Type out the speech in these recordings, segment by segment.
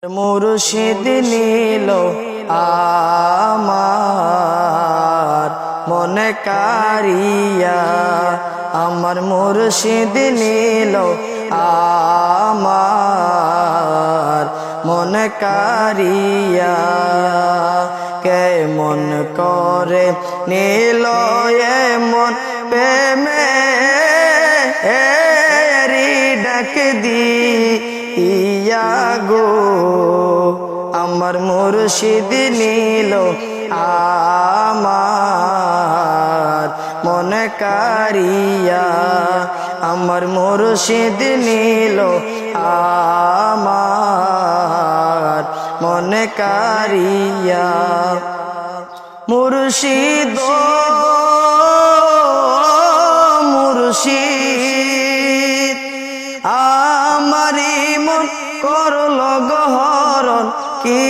মুর্শিদ নীল আমার মনে কারিয়া, আমার মুর্শিদ নীল আমার মনে কারিয়া। কেমন করে নীল এমন প্রেমে ডাক দিয়া গো, আমার মুর্শিদ নীল আমার মনে কারিয়া, আমার মুর্শিদ নীল আমার মনে কারিয়া। মুর্শিদ মুর্শিদ আমারি মন করল গহরণ, কি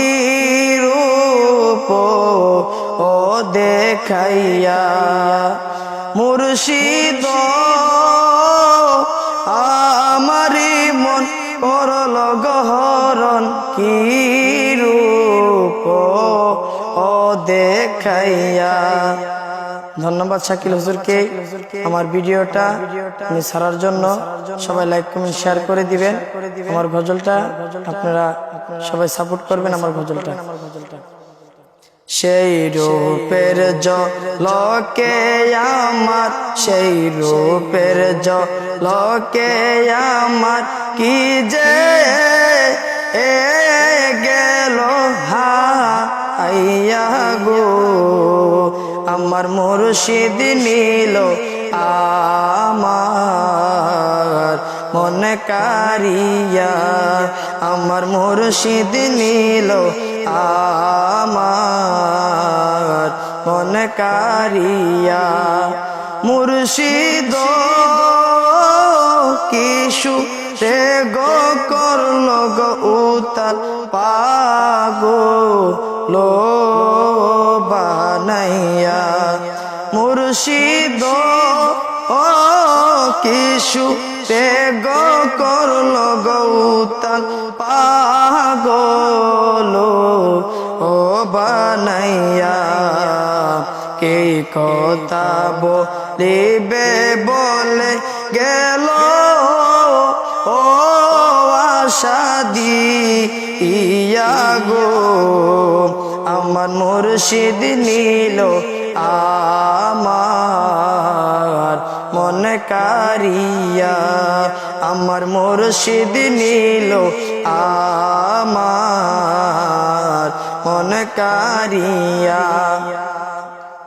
রূপ ও দেখাইয়া। মুর্শিদ আমারি মন করল গহরণ, কি রূপ ও দেখাইয়া। ধন্যবাদ শাকিল হুজুরকে আমার ভিডিওটা ছাড়ার জন্য। সবাই লাইক কমেন্ট শেয়ার করে দিবেন। আমার গজলটা আপনারা সবাই সাপোর্ট করবেন। আমার গজলটা সেই রূপের ঝলকে আমার, সেই রূপের ঝলকে আমার কি যে গেল হাইয়া গো, আমার মুর্শিদ নীল আমার মনে কারিয়া, আমার মুর্শিদ নীল আমার মনে কারিয়া। মুর্শিদ কিশু তে গো করল গো উতাল পাগল বানাইয়া। মুর্শিদ ও কিশু তে গো করল গো উতাল পাগল ও বানাইয়া। কে কথা বলিবে বলে গেল ও আশা দিয়া গো, আমার মুর্শিদ নীল আমার মনে কারিয়া, আমার মুর্শিদ নীল আমার মনে কারিয়া।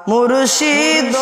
মুর্শিদ